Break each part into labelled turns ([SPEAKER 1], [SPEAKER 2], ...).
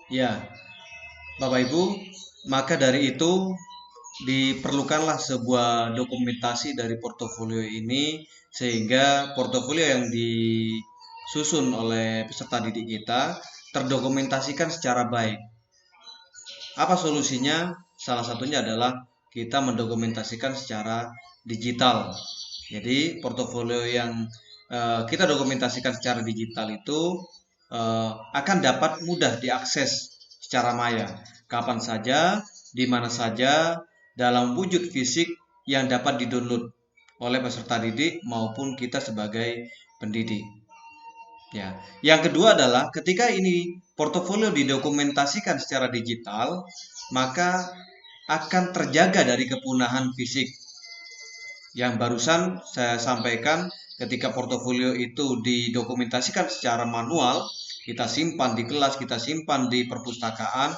[SPEAKER 1] Ya, Bapak Ibu, maka dari itu diperlukanlah sebuah dokumentasi dari portofolio ini sehingga portofolio yang disusun oleh peserta didik kita terdokumentasikan secara baik. Apa solusinya? Salah satunya adalah kita mendokumentasikan secara digital. Jadi portofolio yang kita dokumentasikan secara digital itu akan dapat mudah diakses secara maya, kapan saja, di mana saja, dalam wujud fisik yang dapat didownload oleh peserta didik maupun kita sebagai pendidik. Ya, yang kedua adalah ketika ini portofolio didokumentasikan secara digital, maka akan terjaga dari kepunahan fisik. Yang barusan saya sampaikan, ketika portofolio itu didokumentasikan secara manual, kita simpan di kelas, kita simpan di perpustakaan,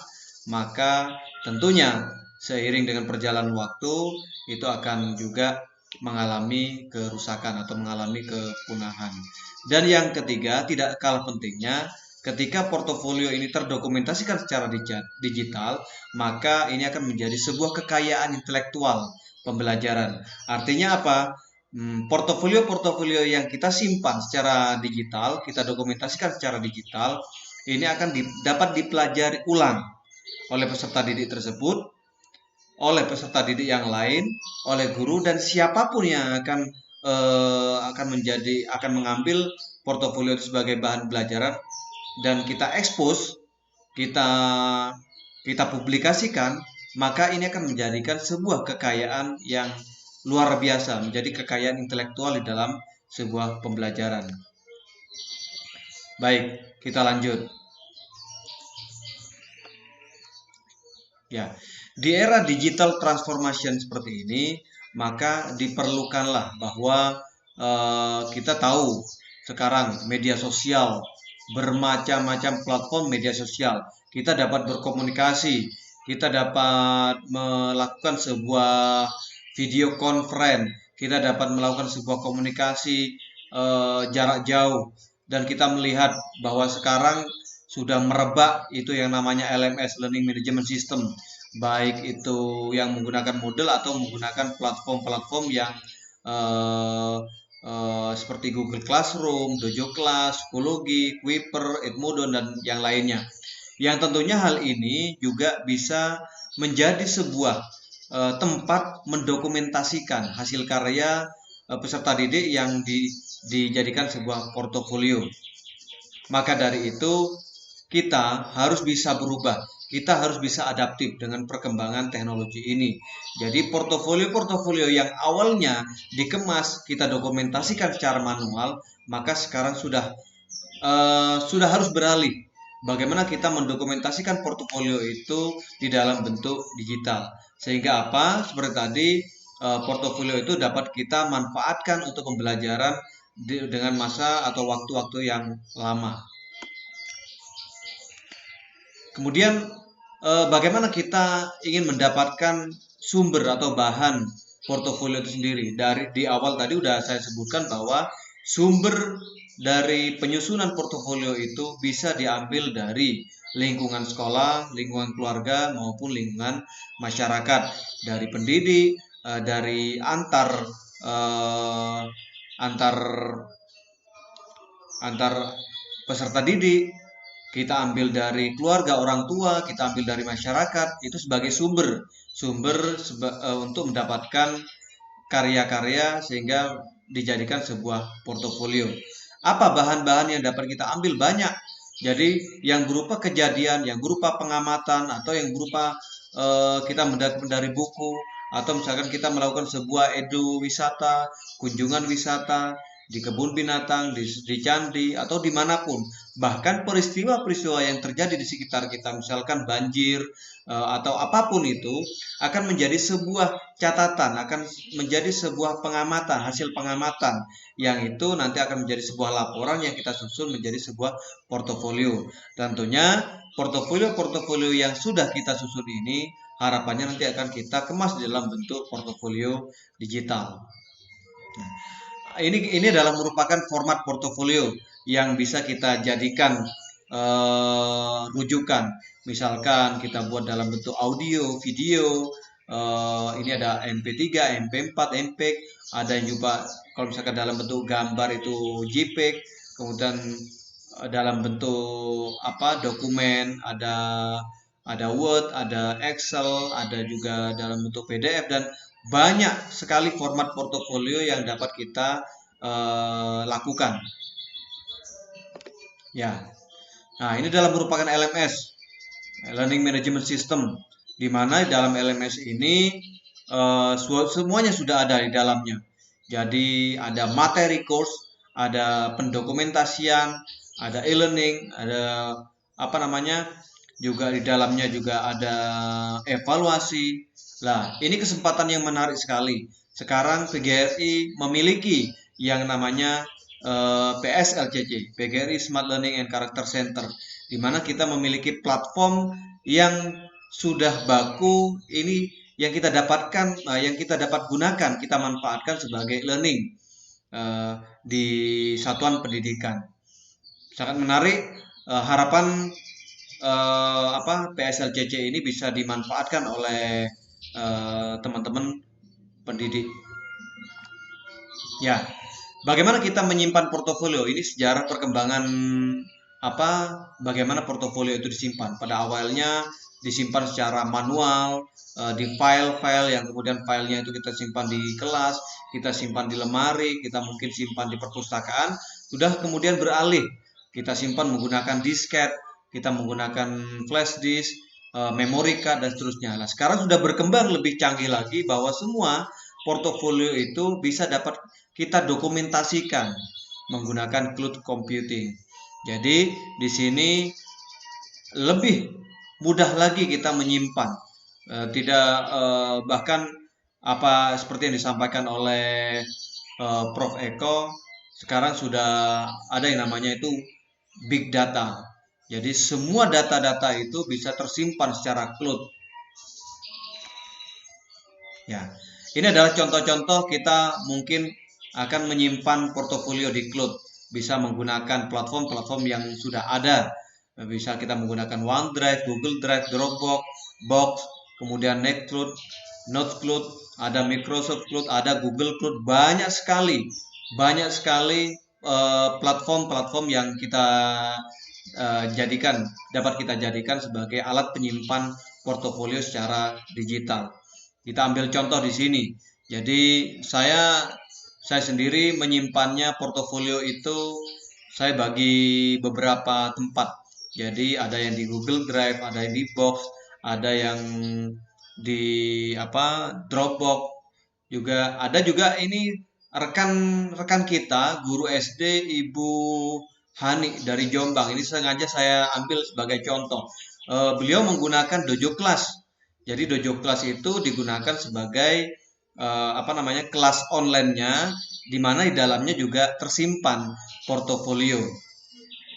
[SPEAKER 1] maka tentunya seiring dengan perjalanan waktu itu akan juga mengalami kerusakan atau mengalami kepunahan. Dan yang ketiga, tidak kalah pentingnya, ketika portofolio ini terdokumentasikan secara digital, maka ini akan menjadi sebuah kekayaan intelektual pembelajaran. Artinya apa? Portofolio-portofolio yang kita simpan secara digital, kita dokumentasikan secara digital, ini akan dapat dipelajari ulang oleh peserta didik tersebut, oleh peserta didik yang lain, oleh guru dan siapapun yang akan mengambil portofolio itu sebagai bahan pelajaran dan kita expose, kita kita publikasikan, maka ini akan menjadikan sebuah kekayaan yang luar biasa, menjadi kekayaan intelektual di dalam sebuah pembelajaran. Baik, kita lanjut. Ya, di era digital transformation seperti ini, maka diperlukanlah bahwa kita tahu sekarang media sosial, bermacam-macam platform media sosial. Kita dapat berkomunikasi, kita dapat melakukan sebuah video conference, kita dapat melakukan sebuah komunikasi jarak jauh, dan kita melihat bahwa sekarang sudah merebak itu yang namanya LMS, Learning Management System, baik itu yang menggunakan model atau menggunakan platform-platform yang eh, seperti Google Classroom, Dojo Class, Psikologi, Kuiper, Edmodo, dan yang lainnya. Yang tentunya hal ini juga bisa menjadi sebuah tempat mendokumentasikan hasil karya peserta didik yang dijadikan sebuah portofolio. Maka dari itu, kita harus bisa berubah. Kita harus bisa adaptif dengan perkembangan teknologi ini. Jadi portofolio-portofolio yang awalnya dikemas, kita dokumentasikan secara manual, maka sekarang sudah harus beralih. Bagaimana kita mendokumentasikan portofolio itu di dalam bentuk digital. Sehingga apa? Seperti tadi, portofolio itu dapat kita manfaatkan untuk pembelajaran dengan masa atau waktu-waktu yang lama. Kemudian bagaimana kita ingin mendapatkan sumber atau bahan portofolio itu sendiri? Di awal tadi udah saya sebutkan bahwa sumber dari penyusunan portofolio itu bisa diambil dari lingkungan sekolah, lingkungan keluarga maupun lingkungan masyarakat, dari pendidik, dari eh, antar antar peserta didik, kita ambil dari keluarga, orang tua, kita ambil dari masyarakat, itu sebagai sumber untuk mendapatkan karya-karya sehingga dijadikan sebuah portofolio. Apa bahan-bahan yang dapat kita ambil? Banyak. Jadi yang berupa kejadian, yang berupa pengamatan, atau yang berupa kita mendapat dari buku, atau misalkan kita melakukan sebuah edu wisata, kunjungan wisata di kebun binatang, di candi, atau dimanapun. Bahkan peristiwa-peristiwa yang terjadi di sekitar kita, misalkan banjir atau apapun itu, akan menjadi sebuah catatan, akan menjadi sebuah pengamatan, hasil pengamatan, yang itu nanti akan menjadi sebuah laporan yang kita susun menjadi sebuah portofolio. Tentunya portofolio-portofolio yang sudah kita susun ini harapannya nanti akan kita kemas dalam bentuk portofolio digital. Ini adalah merupakan format portofolio yang bisa kita jadikan rujukan. Misalkan kita buat dalam bentuk audio, video, ini ada MP3, MP4, MPEG, ada juga kalau misalkan dalam bentuk gambar itu JPEG, kemudian dalam bentuk apa dokumen ada Word, ada Excel, ada juga dalam bentuk PDF dan banyak sekali format portofolio yang dapat kita lakukan. Ya, nah ini adalah merupakan LMS, Learning Management System, di mana dalam LMS ini semuanya sudah ada di dalamnya. Jadi ada materi course, ada pendokumentasian, ada e-learning, ada apa namanya, juga di dalamnya juga ada evaluasi. Nah, ini kesempatan yang menarik sekali. Sekarang PGRI memiliki yang namanya PSLCC, PGRI Smart Learning and Character Center, di mana kita memiliki platform yang sudah baku ini yang kita dapatkan, yang kita dapat gunakan, kita manfaatkan sebagai learning di satuan pendidikan. Sangat menarik. Harapan PSLCC ini bisa dimanfaatkan oleh teman-teman pendidik. Ya, bagaimana kita menyimpan portofolio? Ini sejarah perkembangan bagaimana portofolio itu disimpan. Pada awalnya disimpan secara manual di file-file yang kemudian filenya itu kita simpan di kelas, kita simpan di lemari, kita mungkin simpan di perpustakaan. Sudah kemudian beralih kita simpan menggunakan disket, kita menggunakan flash disk, memory card dan seterusnya. Nah, sekarang sudah berkembang lebih canggih lagi bahwa semua portofolio itu bisa dapat kita dokumentasikan menggunakan cloud computing. Jadi di sini lebih mudah lagi kita menyimpan, tidak bahkan apa seperti yang disampaikan oleh Prof. Eko, sekarang sudah ada yang namanya itu big data. Jadi semua data-data itu bisa tersimpan secara cloud. Ya, ini adalah contoh-contoh kita mungkin akan menyimpan portofolio di cloud. Bisa menggunakan platform-platform yang sudah ada. Bisa kita menggunakan OneDrive, Google Drive, Dropbox, Box, kemudian Nextcloud, Notecloud, ada Microsoft Cloud, ada Google Cloud, banyak sekali platform-platform yang kita dapat kita jadikan sebagai alat penyimpan portofolio secara digital. Kita ambil contoh di sini. Jadi saya sendiri menyimpannya portofolio itu saya bagi beberapa tempat. Jadi ada yang di Google Drive, ada yang di Box, ada yang di Dropbox, juga ada juga ini rekan kita guru SD Ibu Hani dari Jombang. Ini sengaja saya ambil sebagai contoh. Beliau menggunakan Dojo Class. Jadi Dojo Class itu digunakan sebagai kelas online-nya, di mana di dalamnya juga tersimpan portofolio.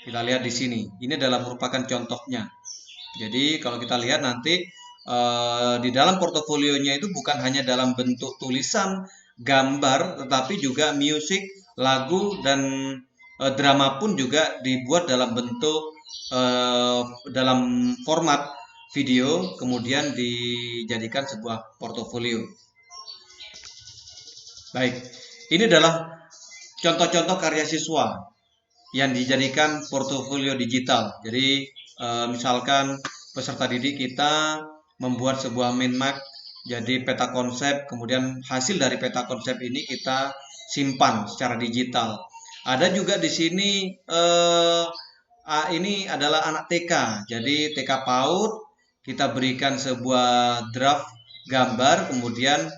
[SPEAKER 1] Kita lihat di sini. Ini adalah merupakan contohnya. Jadi kalau kita lihat nanti di dalam portofolionya itu bukan hanya dalam bentuk tulisan, gambar, tetapi juga musik, lagu, dan drama pun juga dibuat dalam bentuk dalam format video, kemudian dijadikan sebuah portofolio. Baik, ini adalah contoh-contoh karya siswa yang dijadikan portofolio digital. Jadi misalkan peserta didik kita membuat sebuah mind map, jadi peta konsep, kemudian hasil dari peta konsep ini kita simpan secara digital. Ada juga di sini ini adalah anak TK, jadi TK PAUD, kita berikan sebuah draft gambar, kemudian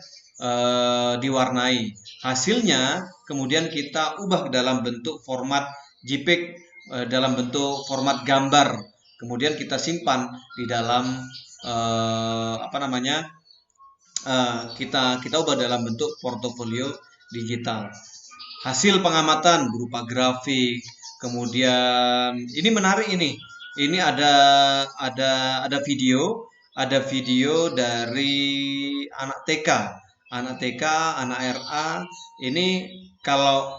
[SPEAKER 1] diwarnai. Hasilnya kemudian kita ubah ke dalam bentuk format JPEG, dalam bentuk format gambar. Kemudian kita simpan di dalam kita ubah dalam bentuk portofolio digital. Hasil pengamatan berupa grafik, kemudian ini menarik ini. Ini ada video, dari anak TK, anak RA. Ini kalau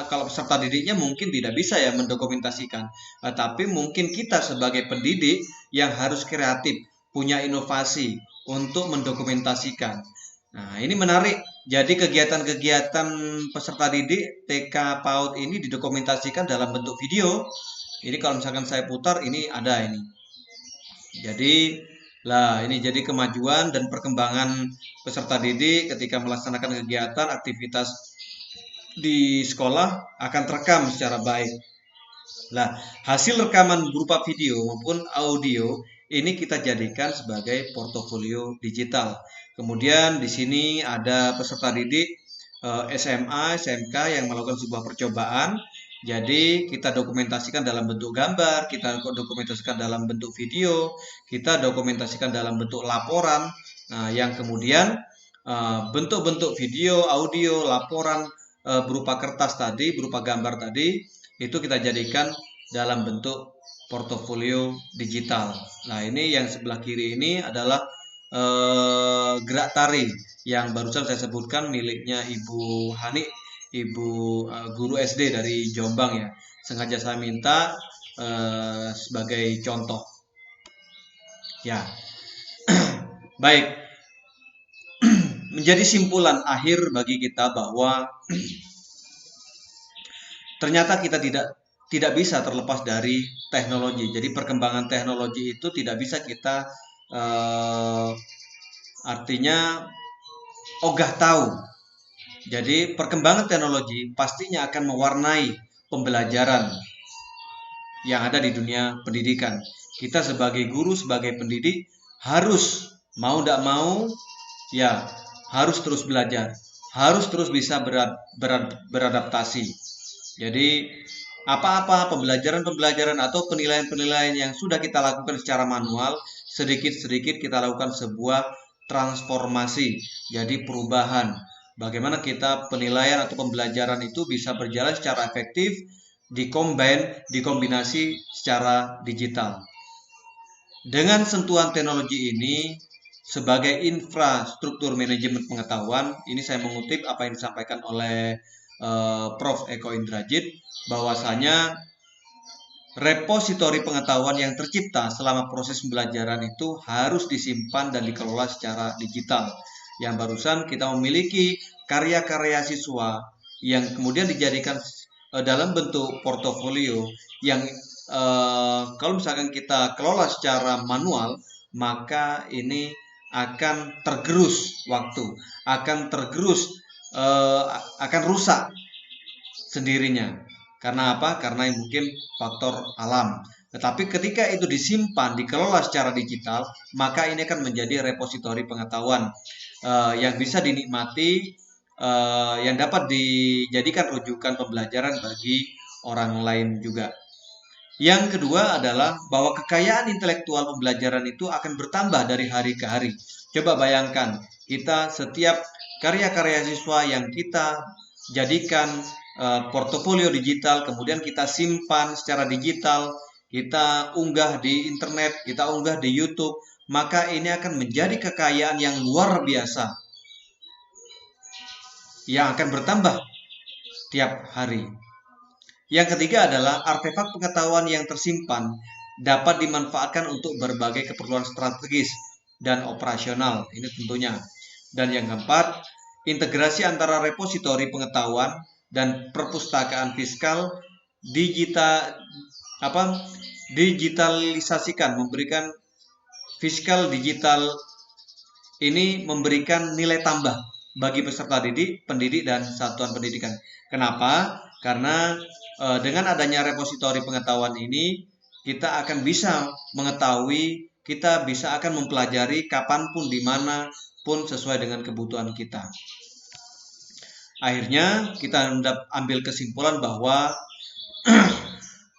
[SPEAKER 1] kalau peserta didiknya mungkin tidak bisa ya mendokumentasikan, tapi mungkin kita sebagai pendidik yang harus kreatif, punya inovasi untuk mendokumentasikan. Nah, ini menarik. Jadi kegiatan-kegiatan peserta didik TK PAUD ini didokumentasikan dalam bentuk video. Ini kalau misalkan saya putar, ini ada ini. Jadi, ini jadi kemajuan dan perkembangan peserta didik ketika melaksanakan kegiatan aktivitas di sekolah akan terekam secara baik. Nah, hasil rekaman berupa video maupun audio ini kita jadikan sebagai portofolio digital. Kemudian di sini ada peserta didik SMA, SMK yang melakukan sebuah percobaan. Jadi kita dokumentasikan dalam bentuk gambar, kita dokumentasikan dalam bentuk video, kita dokumentasikan dalam bentuk laporan. Nah, yang kemudian bentuk-bentuk video, audio, laporan berupa kertas tadi, berupa gambar tadi, itu kita jadikan dalam bentuk portofolio digital. Nah, ini yang sebelah kiri ini adalah gerak tari yang barusan saya sebutkan miliknya Ibu Hani, Ibu guru SD dari Jombang ya. Sengaja saya minta sebagai contoh. Ya, baik. Menjadi simpulan akhir bagi kita bahwa ternyata kita tidak bisa terlepas dari teknologi. Jadi perkembangan teknologi itu tidak bisa kita artinya ogah tahu. Jadi perkembangan teknologi pastinya akan mewarnai pembelajaran yang ada di dunia pendidikan. Kita sebagai guru, sebagai pendidik harus mau tidak mau ya harus terus belajar, harus terus bisa beradaptasi. Jadi apa-apa pembelajaran atau penilaian-penilaian yang sudah kita lakukan secara manual, sedikit-sedikit kita lakukan sebuah transformasi, jadi perubahan. Bagaimana kita penilaian atau pembelajaran itu bisa berjalan secara efektif, dikombinasi secara digital. Dengan sentuhan teknologi ini, sebagai infrastruktur manajemen pengetahuan, ini saya mengutip apa yang disampaikan oleh Prof. Eko Indrajit, bahwasanya repositori pengetahuan yang tercipta selama proses pembelajaran itu harus disimpan dan dikelola secara digital. Yang barusan kita memiliki karya-karya siswa yang kemudian dijadikan dalam bentuk portofolio yang kalau misalkan kita kelola secara manual, maka ini akan tergerus waktu, akan tergerus, akan rusak sendirinya. Karena apa? Karena mungkin faktor alam. Tetapi ketika itu disimpan, dikelola secara digital, maka ini akan menjadi repositori pengetahuan yang bisa dinikmati, yang dapat dijadikan rujukan pembelajaran bagi orang lain juga. Yang kedua adalah bahwa kekayaan intelektual pembelajaran itu akan bertambah dari hari ke hari. Coba bayangkan, kita setiap karya-karya siswa yang kita jadikan portofolio digital, kemudian kita simpan secara digital, kita unggah di internet, kita unggah di YouTube, maka ini akan menjadi kekayaan yang luar biasa yang akan bertambah tiap hari. Yang ketiga adalah artefak pengetahuan yang tersimpan dapat dimanfaatkan untuk berbagai keperluan strategis dan operasional. Ini tentunya. Dan yang keempat, integrasi antara repositori pengetahuan dan perpustakaan fiskal digitalisasikan, memberikan fiskal digital ini memberikan nilai tambah bagi peserta didik, pendidik, dan satuan pendidikan. Kenapa? Karena dengan adanya repositori pengetahuan ini, kita akan bisa mengetahui, kita bisa akan mempelajari kapanpun, dimanapun sesuai dengan kebutuhan kita. Akhirnya kita ambil kesimpulan bahwa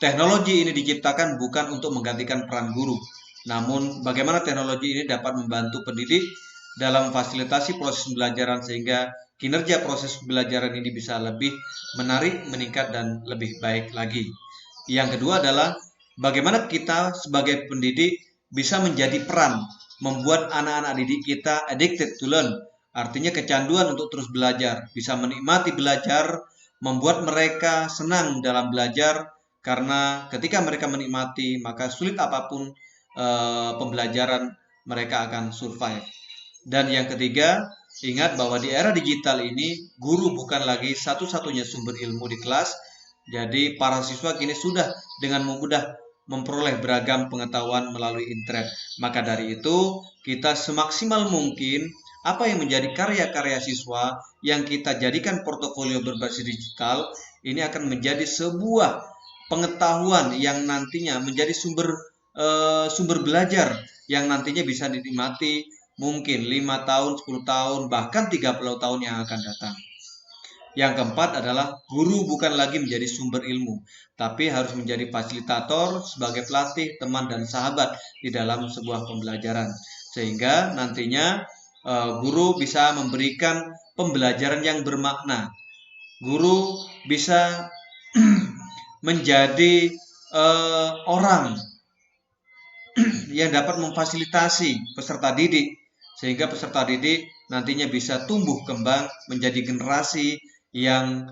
[SPEAKER 1] teknologi ini diciptakan bukan untuk menggantikan peran guru, namun bagaimana teknologi ini dapat membantu pendidik dalam fasilitasi proses pembelajaran sehingga kinerja proses pembelajaran ini bisa lebih menarik, meningkat, dan lebih baik lagi. Yang kedua adalah bagaimana kita sebagai pendidik bisa menjadi peran membuat anak-anak didik kita addicted to learn, artinya kecanduan untuk terus belajar, bisa menikmati belajar, membuat mereka senang dalam belajar, karena ketika mereka menikmati, maka sulit apapun pembelajaran mereka akan survive. Dan yang ketiga, ingat bahwa di era digital ini guru bukan lagi satu-satunya sumber ilmu di kelas. Jadi para siswa kini sudah dengan mudah memperoleh beragam pengetahuan melalui internet. Maka dari itu, kita semaksimal mungkin apa yang menjadi karya-karya siswa yang kita jadikan portofolio berbasis digital, ini akan menjadi sebuah pengetahuan yang nantinya menjadi sumber belajar yang nantinya bisa dinikmati mungkin 5 tahun, 10 tahun, bahkan 30 tahun yang akan datang. Yang keempat adalah guru bukan lagi menjadi sumber ilmu, tapi harus menjadi fasilitator sebagai pelatih, teman, dan sahabat di dalam sebuah pembelajaran. Sehingga nantinya guru bisa memberikan pembelajaran yang bermakna. Guru bisa menjadi orang yang dapat memfasilitasi peserta didik, sehingga peserta didik nantinya bisa tumbuh kembang menjadi generasi yang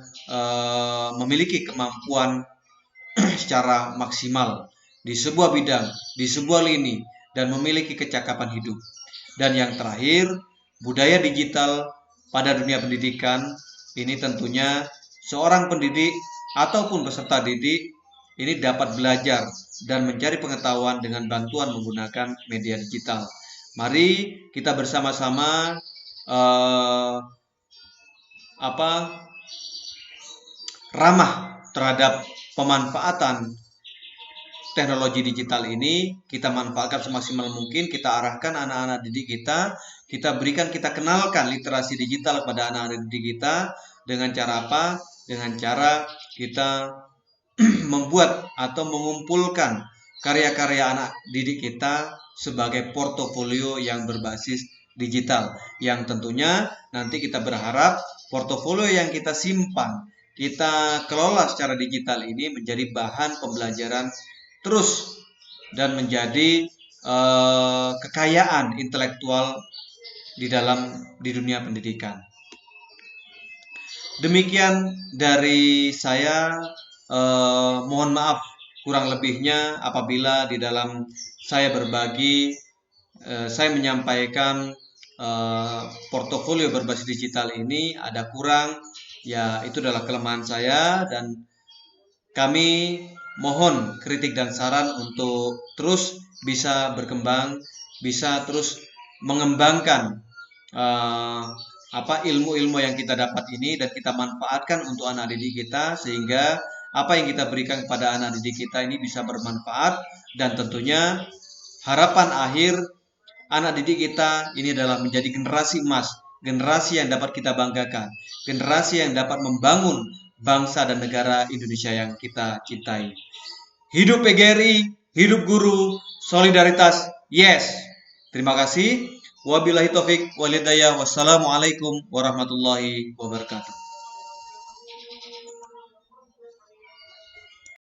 [SPEAKER 1] memiliki kemampuan secara maksimal di sebuah bidang, di sebuah lini, dan memiliki kecakapan hidup. Dan yang terakhir, budaya digital pada dunia pendidikan ini tentunya seorang pendidik ataupun peserta didik ini dapat belajar dan mencari pengetahuan dengan bantuan menggunakan media digital. Mari kita bersama-sama ramah terhadap pemanfaatan teknologi digital ini. Kita manfaatkan semaksimal mungkin, kita arahkan anak-anak didik kita, kita kenalkan literasi digital kepada anak-anak didik kita. Dengan cara apa? Dengan cara kita membuat atau mengumpulkan karya-karya anak didik kita sebagai portofolio yang berbasis digital, yang tentunya nanti kita berharap portofolio yang kita simpan, kita kelola secara digital ini menjadi bahan pembelajaran terus dan menjadi kekayaan intelektual di dunia pendidikan. Demikian dari saya, mohon maaf kurang lebihnya apabila di dalam saya berbagi, saya menyampaikan portofolio berbasis digital ini ada kurang, ya itu adalah kelemahan saya, dan kami mohon kritik dan saran untuk terus bisa berkembang, bisa terus mengembangkan ilmu-ilmu yang kita dapat ini dan kita manfaatkan untuk anak didik kita, sehingga apa yang kita berikan kepada anak didik kita ini bisa bermanfaat. Dan tentunya harapan akhir anak didik kita ini adalah menjadi generasi emas, generasi yang dapat kita banggakan, generasi yang dapat membangun bangsa dan negara Indonesia yang kita cintai. Hidup PGRI, hidup guru, solidaritas, yes. Terima kasih. Wabillahi taufik walhidayah. Wassalamualaikum warahmatullahi wabarakatuh.